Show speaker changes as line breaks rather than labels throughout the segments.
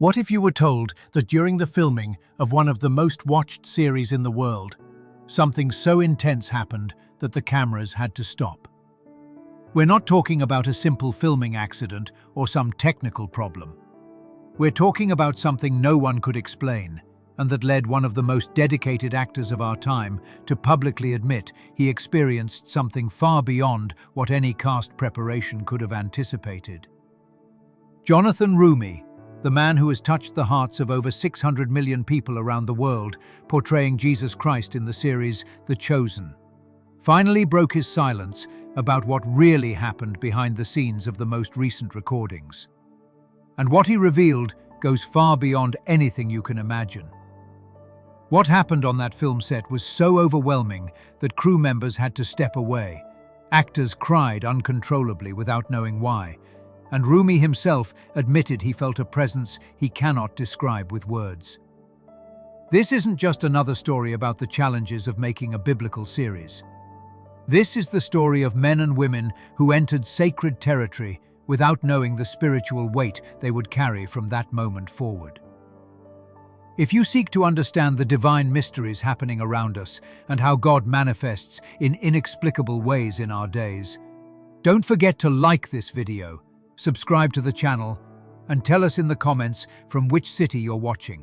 What if you were told that during the filming of one of the most watched series in the world, something so intense happened that the cameras had to stop? We're not talking about a simple filming accident or some technical problem. We're talking about something no one could explain, and that led one of the most dedicated actors of our time to publicly admit he experienced something far beyond what any cast preparation could have anticipated. Jonathan Roumie, the man who has touched the hearts of over 600 million people around the world, portraying Jesus Christ in the series The Chosen, finally broke his silence about what really happened behind the scenes of the most recent recordings. And what he revealed goes far beyond anything you can imagine. What happened on that film set was so overwhelming that crew members had to step away. Actors cried uncontrollably without knowing why, and Roumie himself admitted he felt a presence he cannot describe with words. This isn't just another story about the challenges of making a biblical series. This is the story of men and women who entered sacred territory without knowing the spiritual weight they would carry from that moment forward. If you seek to understand the divine mysteries happening around us and how God manifests in inexplicable ways in our days, don't forget to like this video, subscribe to the channel, and tell us in the comments from which city you're watching.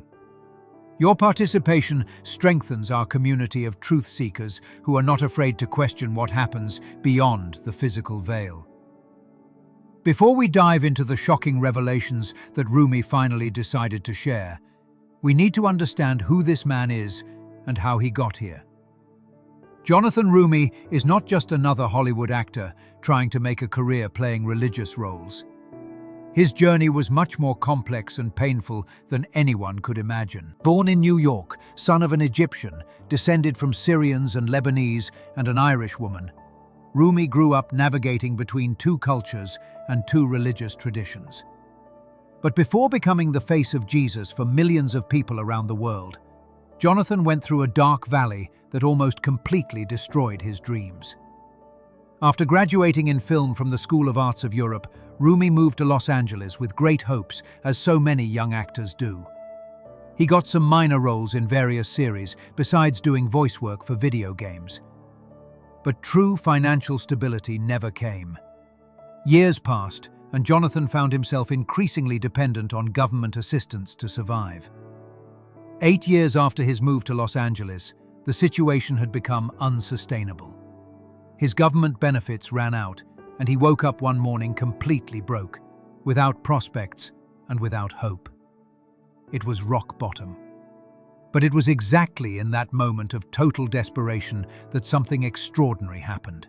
Your participation strengthens our community of truth seekers who are not afraid to question what happens beyond the physical veil. Before we dive into the shocking revelations that Roumie finally decided to share, we need to understand who this man is and how he got here. Jonathan Roumie is not just another Hollywood actor trying to make a career playing religious roles. His journey was much more complex and painful than anyone could imagine. Born in New York, son of an Egyptian, descended from Syrians and Lebanese and an Irish woman, Roumie grew up navigating between two cultures and two religious traditions. But before becoming the face of Jesus for millions of people around the world, Jonathan went through a dark valley that almost completely destroyed his dreams. After graduating in film from the School of Arts of Europe, Roumie moved to Los Angeles with great hopes, as so many young actors do. He got some minor roles in various series, besides doing voice work for video games. But true financial stability never came. Years passed, and Jonathan found himself increasingly dependent on government assistance to survive. 8 years after his move to Los Angeles, the situation had become unsustainable. His government benefits ran out, and he woke up one morning completely broke, without prospects and without hope. It was rock bottom. But it was exactly in that moment of total desperation that something extraordinary happened.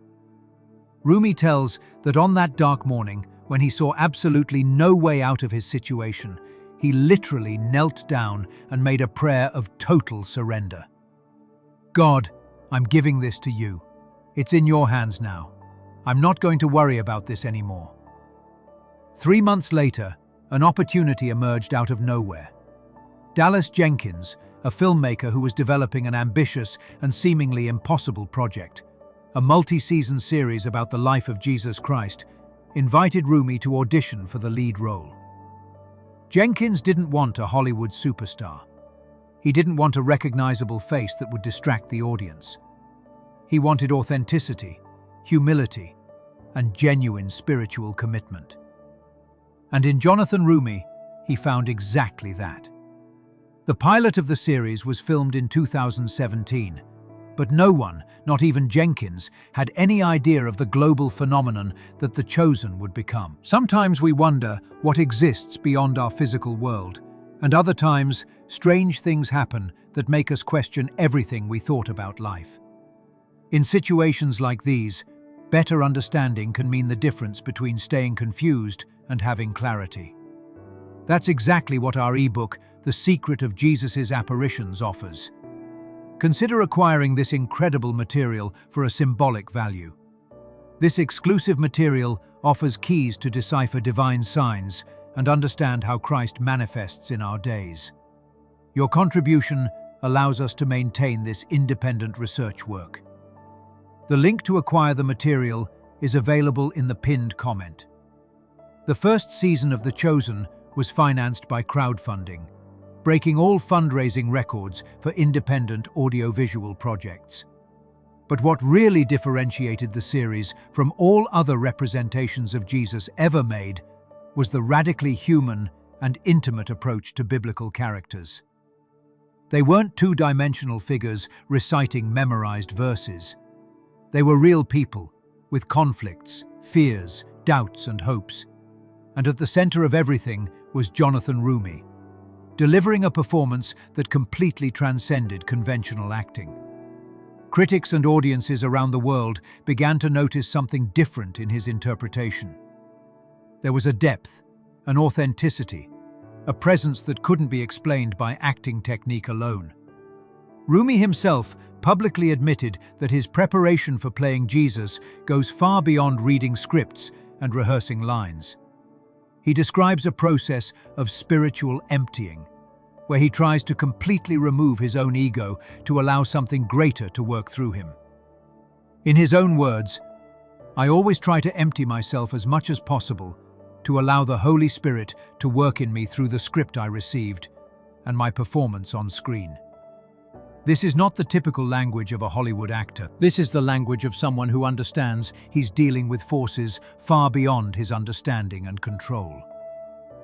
Roumie tells that on that dark morning, when he saw absolutely no way out of his situation, he literally knelt down and made a prayer of total surrender. God, I'm giving this to you. It's in your hands now. I'm not going to worry about this anymore. 3 months later, an opportunity emerged out of nowhere. Dallas Jenkins, a filmmaker who was developing an ambitious and seemingly impossible project, a multi-season series about the life of Jesus Christ, invited Roumie to audition for the lead role. Jenkins didn't want a Hollywood superstar. He didn't want a recognizable face that would distract the audience. He wanted authenticity, humility, and genuine spiritual commitment. And in Jonathan Roumie, he found exactly that. The pilot of the series was filmed in 2017, but no one, not even Jenkins, had any idea of the global phenomenon that The Chosen would become. Sometimes we wonder what exists beyond our physical world, and other times, strange things happen that make us question everything we thought about life. In situations like these, better understanding can mean the difference between staying confused and having clarity. That's exactly what our ebook, The Secret of Jesus' Apparitions, offers. Consider acquiring this incredible material for a symbolic value. This exclusive material offers keys to decipher divine signs and understand how Christ manifests in our days. Your contribution allows us to maintain this independent research work. The link to acquire the material is available in the pinned comment. The first season of The Chosen was financed by crowdfunding, breaking all fundraising records for independent audiovisual projects. But what really differentiated the series from all other representations of Jesus ever made was the radically human and intimate approach to biblical characters. They weren't two-dimensional figures reciting memorized verses. They were real people, with conflicts, fears, doubts, and hopes. And at the center of everything was Jonathan Roumie, delivering a performance that completely transcended conventional acting. Critics and audiences around the world began to notice something different in his interpretation. There was a depth, an authenticity, a presence that couldn't be explained by acting technique alone. Roumie himself publicly admitted that his preparation for playing Jesus goes far beyond reading scripts and rehearsing lines. He describes a process of spiritual emptying, where he tries to completely remove his own ego to allow something greater to work through him. In his own words, "I always try to empty myself as much as possible to allow the Holy Spirit to work in me through the script I received and my performance on screen." This is not the typical language of a Hollywood actor. This is the language of someone who understands he's dealing with forces far beyond his understanding and control.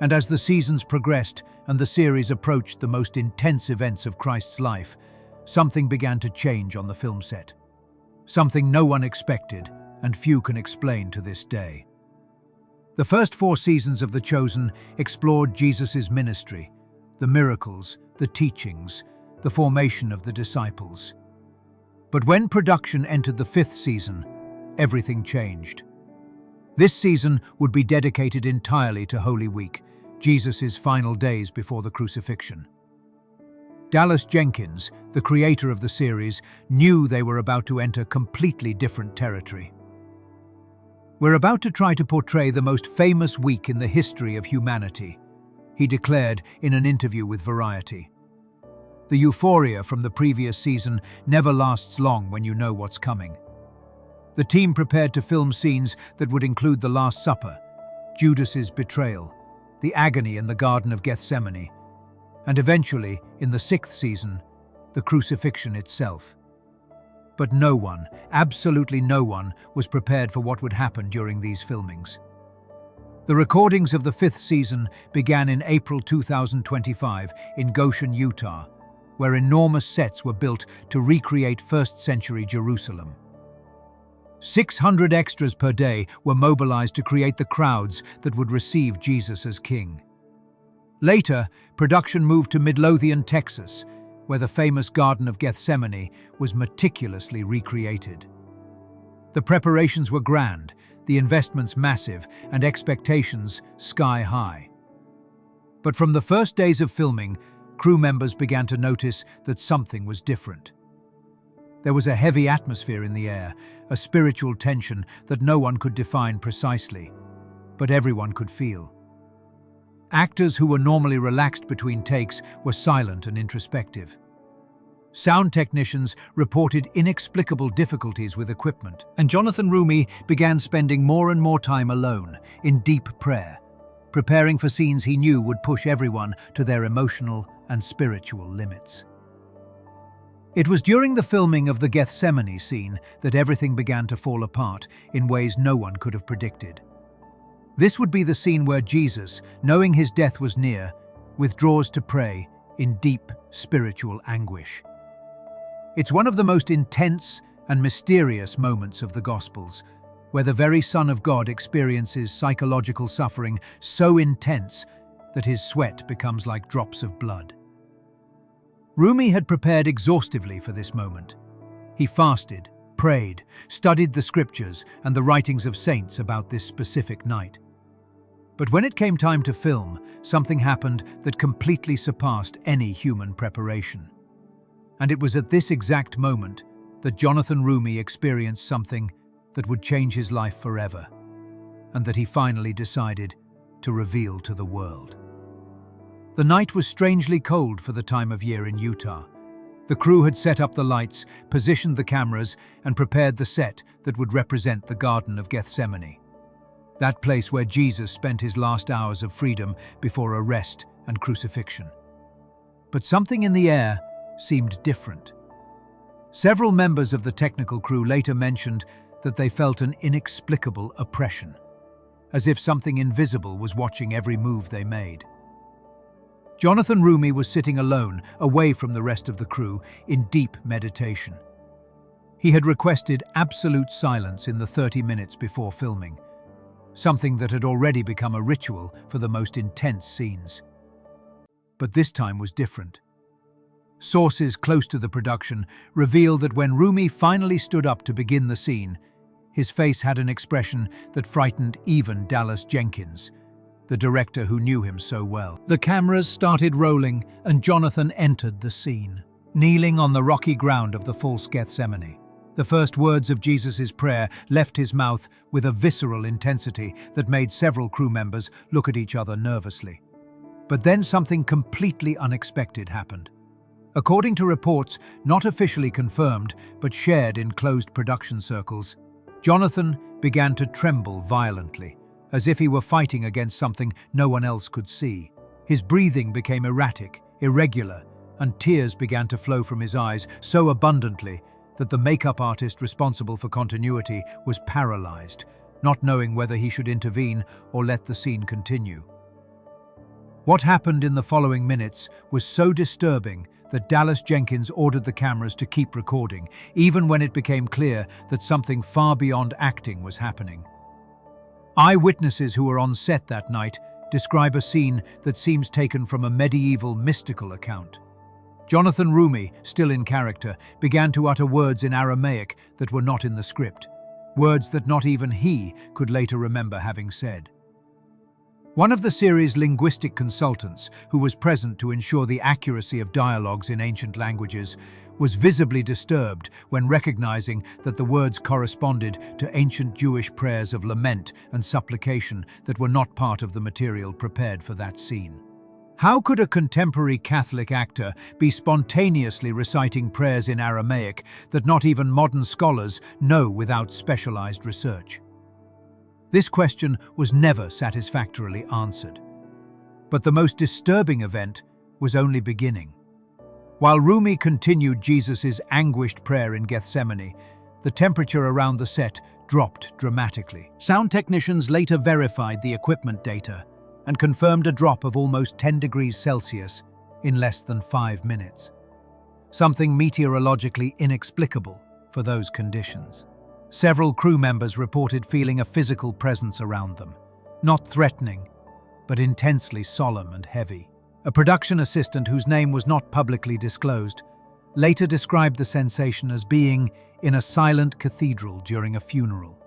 And as the seasons progressed and the series approached the most intense events of Christ's life, something began to change on the film set. Something no one expected and few can explain to this day. The first 4 seasons of The Chosen explored Jesus' ministry, the miracles, the teachings, the formation of the disciples. But when production entered the 5th season, everything changed. This season would be dedicated entirely to Holy Week, Jesus' final days before the crucifixion. Dallas Jenkins, the creator of the series, knew they were about to enter completely different territory. "We're about to try to portray the most famous week in the history of humanity," he declared in an interview with Variety. "The euphoria from the previous season never lasts long when you know what's coming." The team prepared to film scenes that would include the Last Supper, Judas's betrayal, the agony in the Garden of Gethsemane, and eventually, in the 6th season, the crucifixion itself. But no one, absolutely no one, was prepared for what would happen during these filmings. The recordings of the 5th season began in April 2025 in Goshen, Utah, where enormous sets were built to recreate 1st century Jerusalem. 600 extras per day were mobilized to create the crowds that would receive Jesus as king. Later, production moved to Midlothian, Texas, where the famous Garden of Gethsemane was meticulously recreated. The preparations were grand, the investments massive, and expectations sky-high. But from the first days of filming, crew members began to notice that something was different. There was a heavy atmosphere in the air, a spiritual tension that no one could define precisely, but everyone could feel. Actors who were normally relaxed between takes were silent and introspective. Sound technicians reported inexplicable difficulties with equipment, and Jonathan Roumie began spending more and more time alone, in deep prayer, preparing for scenes he knew would push everyone to their emotional and spiritual limits. It was during the filming of the Gethsemane scene that everything began to fall apart in ways no one could have predicted. This would be the scene where Jesus, knowing his death was near, withdraws to pray in deep spiritual anguish. It's one of the most intense and mysterious moments of the Gospels, where the very Son of God experiences psychological suffering so intense that his sweat becomes like drops of blood. Roumie had prepared exhaustively for this moment. He fasted, prayed, studied the scriptures and the writings of saints about this specific night. But when it came time to film, something happened that completely surpassed any human preparation. And it was at this exact moment that Jonathan Roumie experienced something that would change his life forever, and that he finally decided to reveal to the world. The night was strangely cold for the time of year in Utah. The crew had set up the lights, positioned the cameras, and prepared the set that would represent the Garden of Gethsemane. that place where Jesus spent his last hours of freedom before arrest and crucifixion. But something in the air seemed different. Several members of the technical crew later mentioned that they felt an inexplicable oppression, as if something invisible was watching every move they made. Jonathan Roumie was sitting alone, away from the rest of the crew, in deep meditation. He had requested absolute silence in the 30 minutes before filming, something that had already become a ritual for the most intense scenes. But this time was different. Sources close to the production revealed that when Roumie finally stood up to begin the scene, his face had an expression that frightened even Dallas Jenkins, the director who knew him so well. The cameras started rolling and Jonathan entered the scene, kneeling on the rocky ground of the false Gethsemane. The first words of Jesus' prayer left his mouth with a visceral intensity that made several crew members look at each other nervously. But then something completely unexpected happened. According to reports not officially confirmed but shared in closed production circles, Jonathan began to tremble violently, as if he were fighting against something no one else could see. His breathing became erratic, irregular, and tears began to flow from his eyes so abundantly that the makeup artist responsible for continuity was paralyzed, not knowing whether he should intervene or let the scene continue. What happened in the following minutes was so disturbing that Dallas Jenkins ordered the cameras to keep recording, even when it became clear that something far beyond acting was happening. Eyewitnesses who were on set that night describe a scene that seems taken from a medieval mystical account. Jonathan Roumie, still in character, began to utter words in Aramaic that were not in the script, words that not even he could later remember having said. One of the series' linguistic consultants, who was present to ensure the accuracy of dialogues in ancient languages, was visibly disturbed when recognizing that the words corresponded to ancient Jewish prayers of lament and supplication that were not part of the material prepared for that scene. How could a contemporary Catholic actor be spontaneously reciting prayers in Aramaic that not even modern scholars know without specialized research? This question was never satisfactorily answered. But the most disturbing event was only beginning. While Roumie continued Jesus' anguished prayer in Gethsemane, the temperature around the set dropped dramatically. Sound technicians later verified the equipment data and confirmed a drop of almost 10 degrees Celsius in less than 5 minutes. Something meteorologically inexplicable for those conditions. Several crew members reported feeling a physical presence around them, not threatening, but intensely solemn and heavy. A production assistant whose name was not publicly disclosed later described the sensation as being in a silent cathedral during a funeral,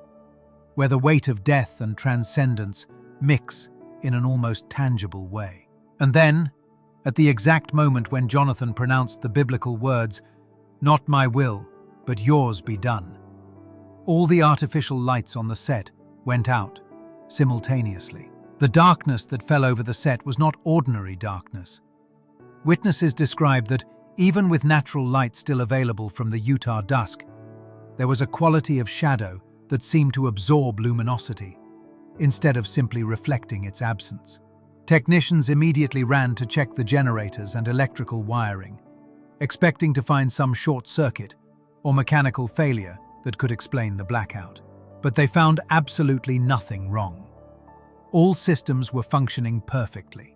where the weight of death and transcendence mix in an almost tangible way. And then, at the exact moment when Jonathan pronounced the biblical words, "Not my will, but yours be done," all the artificial lights on the set went out simultaneously. The darkness that fell over the set was not ordinary darkness. Witnesses described that, even with natural light still available from the Utah dusk, there was a quality of shadow that seemed to absorb luminosity, instead of simply reflecting its absence. Technicians immediately ran to check the generators and electrical wiring, expecting to find some short circuit or mechanical failure that could explain the blackout. But they found absolutely nothing wrong. All systems were functioning perfectly.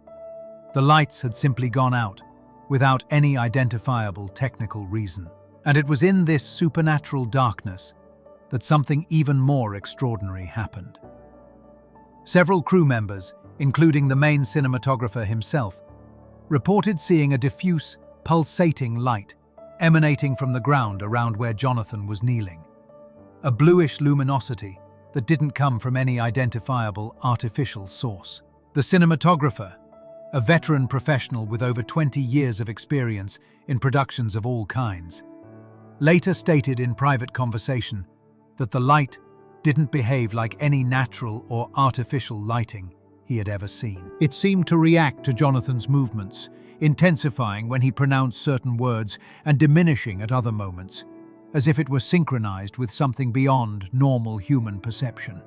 The lights had simply gone out, without any identifiable technical reason. And it was in this supernatural darkness that something even more extraordinary happened. Several crew members, including the main cinematographer himself, reported seeing a diffuse, pulsating light emanating from the ground around where Jonathan was kneeling. A bluish luminosity that didn't come from any identifiable artificial source. The cinematographer, a veteran professional with over 20 years of experience in productions of all kinds, later stated in private conversation that the light didn't behave like any natural or artificial lighting he had ever seen. It seemed to react to Jonathan's movements, intensifying when he pronounced certain words and diminishing at other moments, as if it were synchronized with something beyond normal human perception.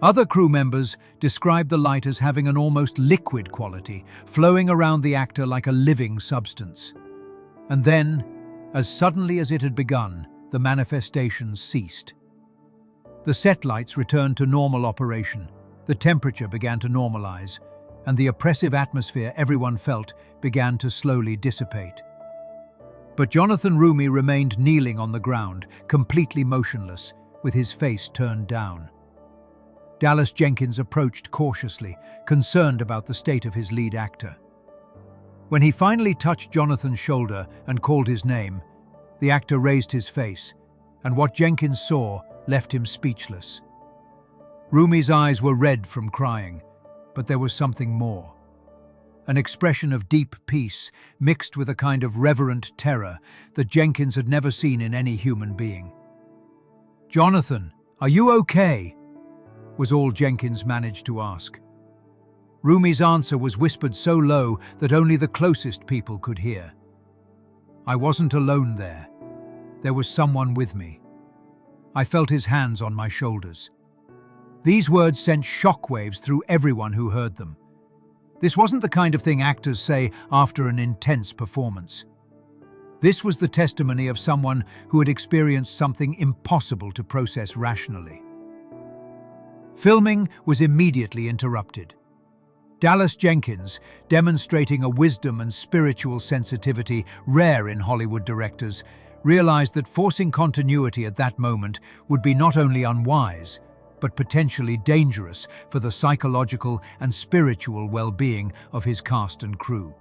Other crew members described the light as having an almost liquid quality, flowing around the actor like a living substance. And then, as suddenly as it had begun, the manifestations ceased. The set lights returned to normal operation, the temperature began to normalize, and the oppressive atmosphere everyone felt began to slowly dissipate. But Jonathan Roumie remained kneeling on the ground, completely motionless, with his face turned down. Dallas Jenkins approached cautiously, concerned about the state of his lead actor. When he finally touched Jonathan's shoulder and called his name, the actor raised his face, and what Jenkins saw left him speechless. Roumie's eyes were red from crying, but there was something more. An expression of deep peace mixed with a kind of reverent terror that Jenkins had never seen in any human being. "Jonathan, are you okay?" was all Jenkins managed to ask. Roumie's answer was whispered so low that only the closest people could hear. "I wasn't alone there. There was someone with me. I felt his hands on my shoulders." These words sent shockwaves through everyone who heard them. This wasn't the kind of thing actors say after an intense performance. This was the testimony of someone who had experienced something impossible to process rationally. Filming was immediately interrupted. Dallas Jenkins, demonstrating a wisdom and spiritual sensitivity rare in Hollywood directors, realized that forcing continuity at that moment would be not only unwise, but potentially dangerous for the psychological and spiritual well-being of his cast and crew.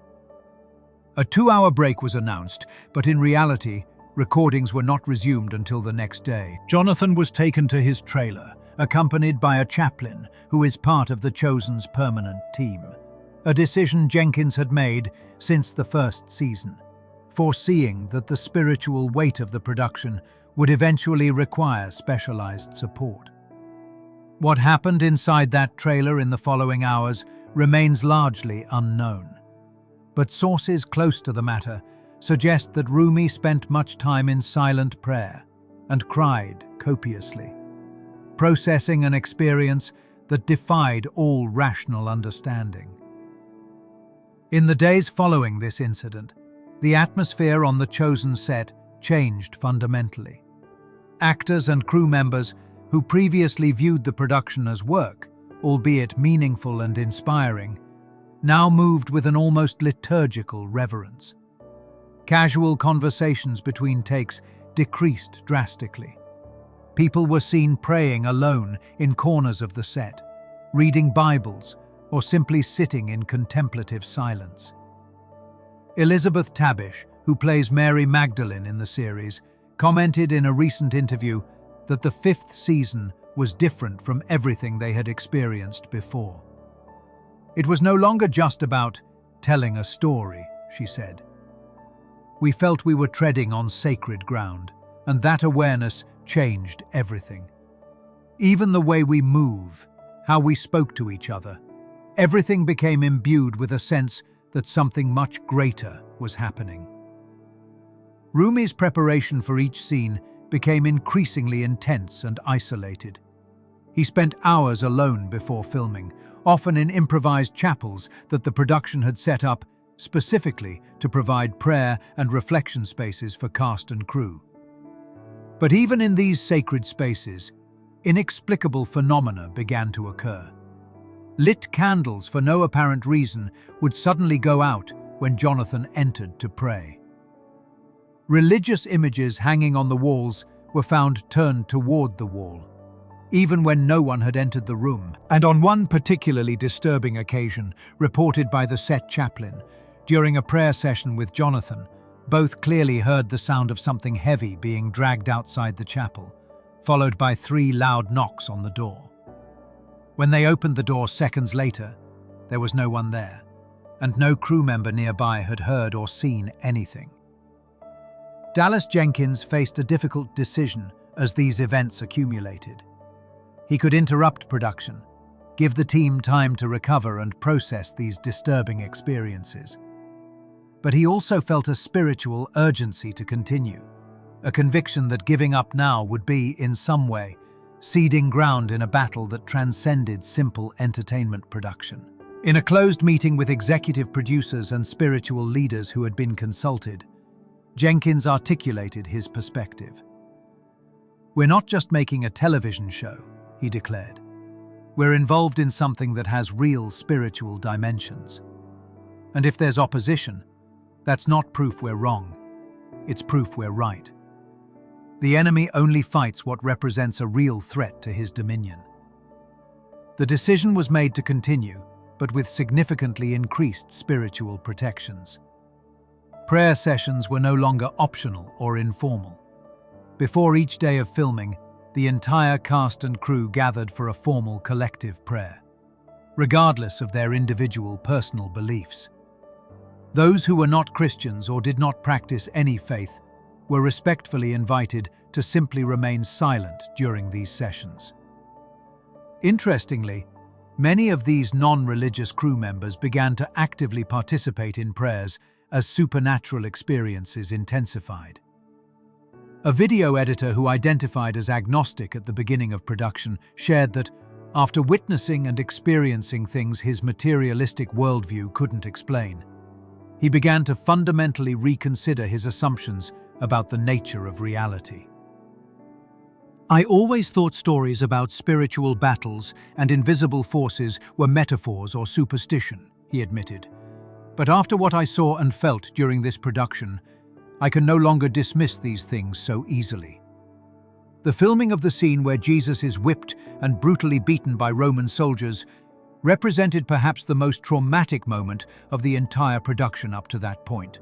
A 2-hour break was announced, but in reality, recordings were not resumed until the next day. Jonathan was taken to his trailer, accompanied by a chaplain who is part of the Chosen's permanent team. A decision Jenkins had made since the first season, foreseeing that the spiritual weight of the production would eventually require specialized support. What happened inside that trailer in the following hours remains largely unknown. But sources close to the matter suggest that Roumie spent much time in silent prayer and cried copiously, processing an experience that defied all rational understanding. In the days following this incident, the atmosphere on the Chosen set changed fundamentally. Actors and crew members who previously viewed the production as work, albeit meaningful and inspiring, now moved with an almost liturgical reverence. Casual conversations between takes decreased drastically. People were seen praying alone in corners of the set, reading Bibles, or simply sitting in contemplative silence. Elizabeth Tabish, who plays Mary Magdalene in the series, commented in a recent interview that the 5th season was different from everything they had experienced before. "It was no longer just about telling a story," she said. "We felt we were treading on sacred ground, and that awareness changed everything. Even the way we move, how we spoke to each other, everything became imbued with a sense that something much greater was happening." Roumie's preparation for each scene became increasingly intense and isolated. He spent hours alone before filming, often in improvised chapels that the production had set up specifically to provide prayer and reflection spaces for cast and crew. But even in these sacred spaces, inexplicable phenomena began to occur. Lit candles for no apparent reason would suddenly go out when Jonathan entered to pray. Religious images hanging on the walls were found turned toward the wall, even when no one had entered the room. And on one particularly disturbing occasion, reported by the set chaplain, during a prayer session with Jonathan, both clearly heard the sound of something heavy being dragged outside the chapel, followed by 3 loud knocks on the door. When they opened the door seconds later, there was no one there, and no crew member nearby had heard or seen anything. Dallas Jenkins faced a difficult decision as these events accumulated. He could interrupt production, give the team time to recover and process these disturbing experiences. But he also felt a spiritual urgency to continue, a conviction that giving up now would be, in some way, ceding ground in a battle that transcended simple entertainment production. In a closed meeting with executive producers and spiritual leaders who had been consulted, Jenkins articulated his perspective. "We're not just making a television show," he declared. "We're involved in something that has real spiritual dimensions. And if there's opposition, that's not proof we're wrong. It's proof we're right. The enemy only fights what represents a real threat to his dominion." The decision was made to continue, but with significantly increased spiritual protections. Prayer sessions were no longer optional or informal. Before each day of filming, the entire cast and crew gathered for a formal collective prayer, regardless of their individual personal beliefs. Those who were not Christians or did not practice any faith were respectfully invited to simply remain silent during these sessions. Interestingly, many of these non-religious crew members began to actively participate in prayers as supernatural experiences intensified. A video editor who identified as agnostic at the beginning of production shared that, after witnessing and experiencing things his materialistic worldview couldn't explain, he began to fundamentally reconsider his assumptions about the nature of reality. "I always thought stories about spiritual battles and invisible forces were metaphors or superstition," he admitted. "But after what I saw and felt during this production, I can no longer dismiss these things so easily." The filming of the scene where Jesus is whipped and brutally beaten by Roman soldiers represented perhaps the most traumatic moment of the entire production up to that point.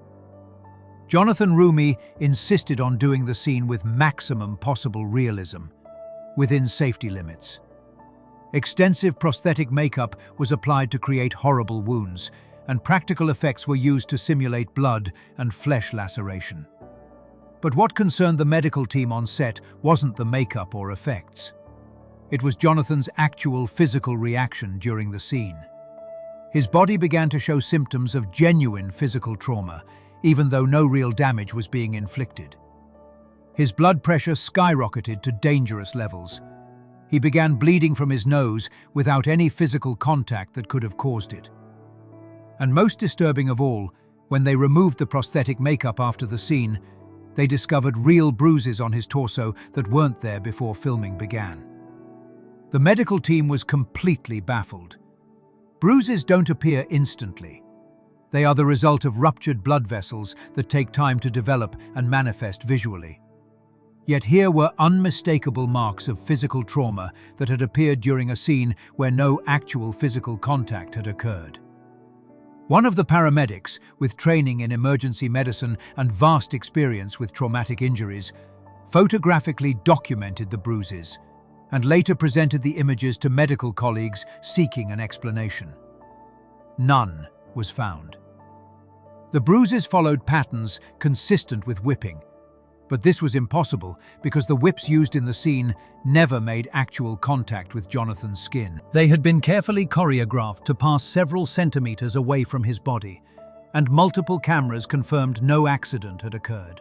Jonathan Roumie insisted on doing the scene with maximum possible realism, within safety limits. Extensive prosthetic makeup was applied to create horrible wounds, and practical effects were used to simulate blood and flesh laceration. But what concerned the medical team on set wasn't the makeup or effects. It was Jonathan's actual physical reaction during the scene. His body began to show symptoms of genuine physical trauma, even though no real damage was being inflicted. His blood pressure skyrocketed to dangerous levels. He began bleeding from his nose without any physical contact that could have caused it. And most disturbing of all, when they removed the prosthetic makeup after the scene, they discovered real bruises on his torso that weren't there before filming began. The medical team was completely baffled. Bruises don't appear instantly. They are the result of ruptured blood vessels that take time to develop and manifest visually. Yet here were unmistakable marks of physical trauma that had appeared during a scene where no actual physical contact had occurred. One of the paramedics, with training in emergency medicine and vast experience with traumatic injuries, photographically documented the bruises and later presented the images to medical colleagues seeking an explanation. None was found. The bruises followed patterns consistent with whipping, but this was impossible because the whips used in the scene never made actual contact with Jonathan's skin. They had been carefully choreographed to pass several centimeters away from his body, and multiple cameras confirmed no accident had occurred.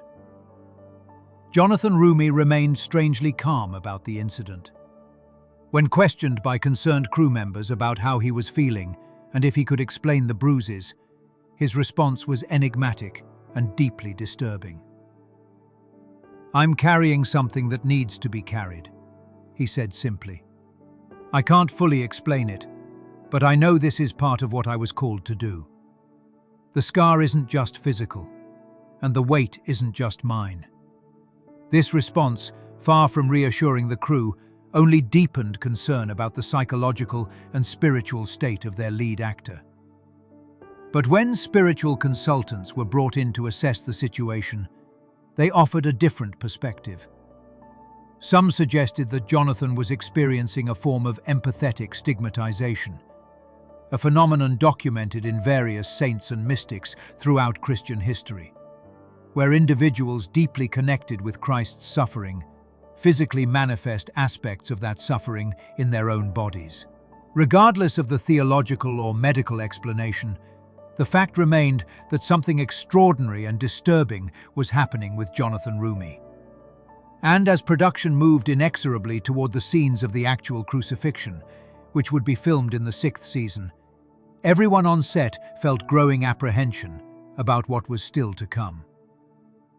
Jonathan Roumie remained strangely calm about the incident. When questioned by concerned crew members about how he was feeling and if he could explain the bruises, his response was enigmatic and deeply disturbing. "I'm carrying something that needs to be carried," he said simply. "I can't fully explain it, but I know this is part of what I was called to do. The scar isn't just physical, and the weight isn't just mine." This response, far from reassuring the crew, only deepened concern about the psychological and spiritual state of their lead actor. But when spiritual consultants were brought in to assess the situation, they offered a different perspective. Some suggested that Jonathan was experiencing a form of empathetic stigmatization, a phenomenon documented in various saints and mystics throughout Christian history, where individuals deeply connected with Christ's suffering physically manifest aspects of that suffering in their own bodies. Regardless of the theological or medical explanation, the fact remained that something extraordinary and disturbing was happening with Jonathan Roumie. And as production moved inexorably toward the scenes of the actual crucifixion, which would be filmed in the 6th season, everyone on set felt growing apprehension about what was still to come.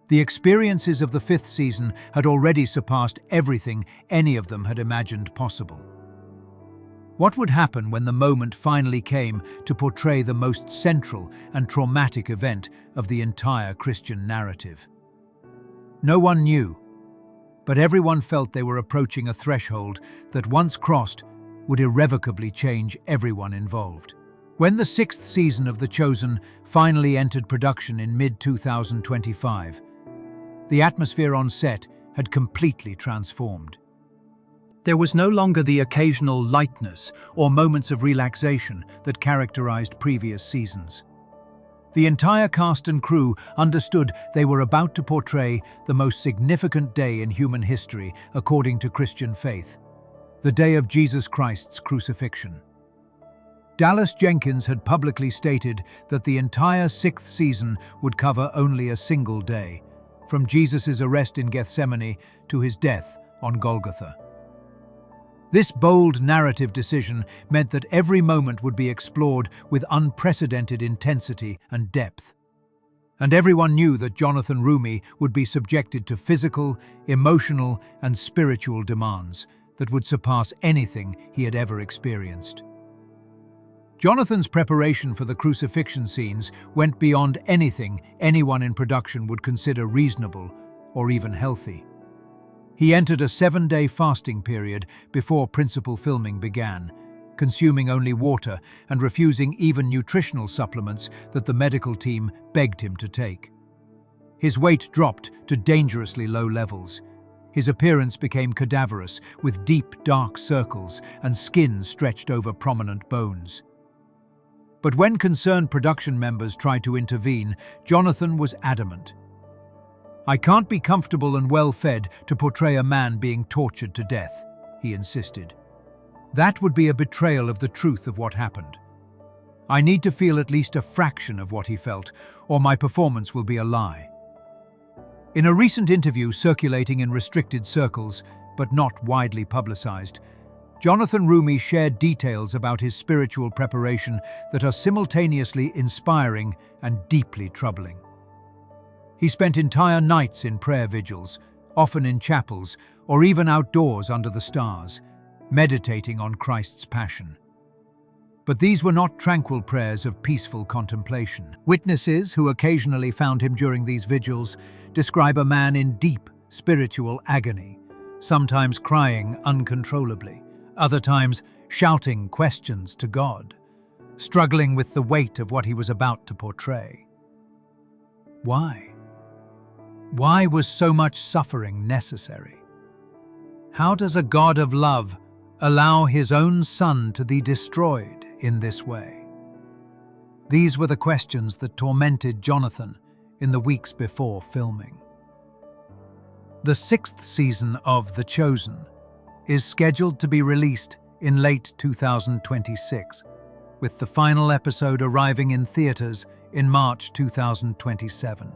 The experiences of the 5th season had already surpassed everything any of them had imagined possible. What would happen when the moment finally came to portray the most central and traumatic event of the entire Christian narrative? No one knew, but everyone felt they were approaching a threshold that, once crossed, would irrevocably change everyone involved. When the 6th season of The Chosen finally entered production in mid-2025, the atmosphere on set had completely transformed. There was no longer the occasional lightness or moments of relaxation that characterized previous seasons. The entire cast and crew understood they were about to portray the most significant day in human history according to Christian faith, the day of Jesus Christ's crucifixion. Dallas Jenkins had publicly stated that the entire 6th season would cover only a single day, from Jesus' arrest in Gethsemane to his death on Golgotha. This bold narrative decision meant that every moment would be explored with unprecedented intensity and depth. And everyone knew that Jonathan Roumie would be subjected to physical, emotional, and spiritual demands that would surpass anything he had ever experienced. Jonathan's preparation for the crucifixion scenes went beyond anything anyone in production would consider reasonable or even healthy. He entered a 7-day fasting period before principal filming began, consuming only water and refusing even nutritional supplements that the medical team begged him to take. His weight dropped to dangerously low levels. His appearance became cadaverous, with deep, dark circles and skin stretched over prominent bones. But when concerned production members tried to intervene, Jonathan was adamant. "I can't be comfortable and well-fed to portray a man being tortured to death," he insisted. "That would be a betrayal of the truth of what happened. I need to feel at least a fraction of what he felt, or my performance will be a lie." In a recent interview circulating in restricted circles, but not widely publicized, Jonathan Roumie shared details about his spiritual preparation that are simultaneously inspiring and deeply troubling. He spent entire nights in prayer vigils, often in chapels or even outdoors under the stars, meditating on Christ's passion. But these were not tranquil prayers of peaceful contemplation. Witnesses who occasionally found him during these vigils describe a man in deep spiritual agony, sometimes crying uncontrollably, other times shouting questions to God, struggling with the weight of what he was about to portray. Why? Why was so much suffering necessary? How does a God of love allow his own son to be destroyed in this way? These were the questions that tormented Jonathan in the weeks before filming. The 6th season of The Chosen is scheduled to be released in late 2026, with the final episode arriving in theaters in March 2027.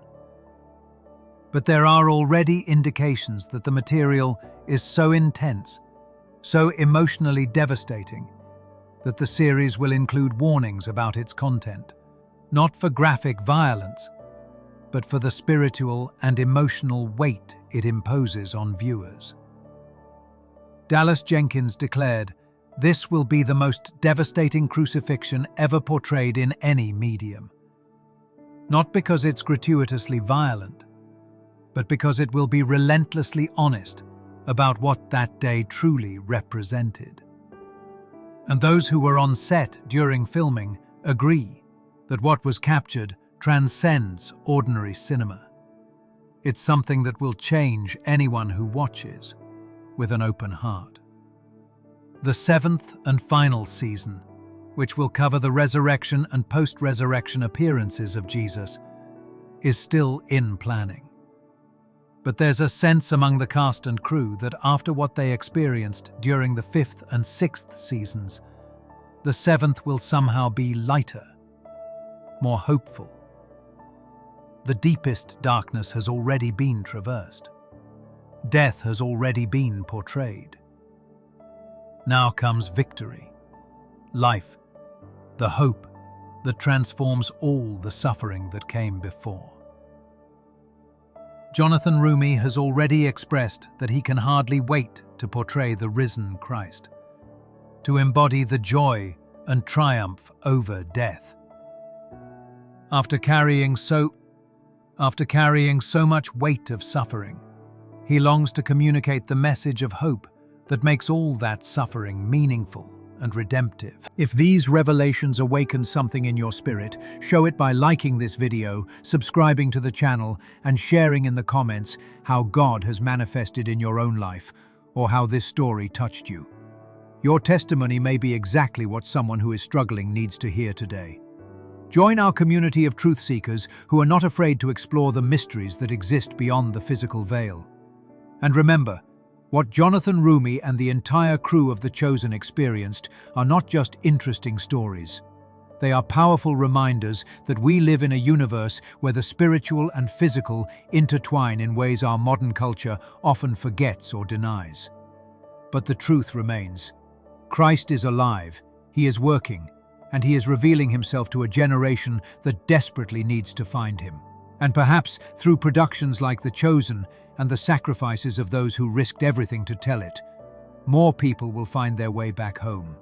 But there are already indications that the material is so intense, so emotionally devastating, that the series will include warnings about its content, not for graphic violence, but for the spiritual and emotional weight it imposes on viewers. Dallas Jenkins declared, "This will be the most devastating crucifixion ever portrayed in any medium. Not because it's gratuitously violent, but because it will be relentlessly honest about what that day truly represented." And those who were on set during filming agree that what was captured transcends ordinary cinema. It's something that will change anyone who watches with an open heart. The 7th and final season, which will cover the resurrection and post-resurrection appearances of Jesus, is still in planning. But there's a sense among the cast and crew that after what they experienced during the 5th and 6th seasons, the 7th will somehow be lighter, more hopeful. The deepest darkness has already been traversed. Death has already been portrayed. Now comes victory, life, the hope that transforms all the suffering that came before. Jonathan Roumie has already expressed that he can hardly wait to portray the risen Christ, to embody the joy and triumph over death. After carrying so much weight of suffering, he longs to communicate the message of hope that makes all that suffering meaningful and redemptive. If these revelations awaken something in your spirit, show it by liking this video, subscribing to the channel, and sharing in the comments how God has manifested in your own life, or how this story touched you. Your testimony may be exactly what someone who is struggling needs to hear today. Join our community of truth seekers who are not afraid to explore the mysteries that exist beyond the physical veil. And remember, what Jonathan Roumie and the entire crew of The Chosen experienced are not just interesting stories. They are powerful reminders that we live in a universe where the spiritual and physical intertwine in ways our modern culture often forgets or denies. But the truth remains. Christ is alive, He is working, and He is revealing Himself to a generation that desperately needs to find Him. And perhaps through productions like The Chosen and the sacrifices of those who risked everything to tell it, more people will find their way back home.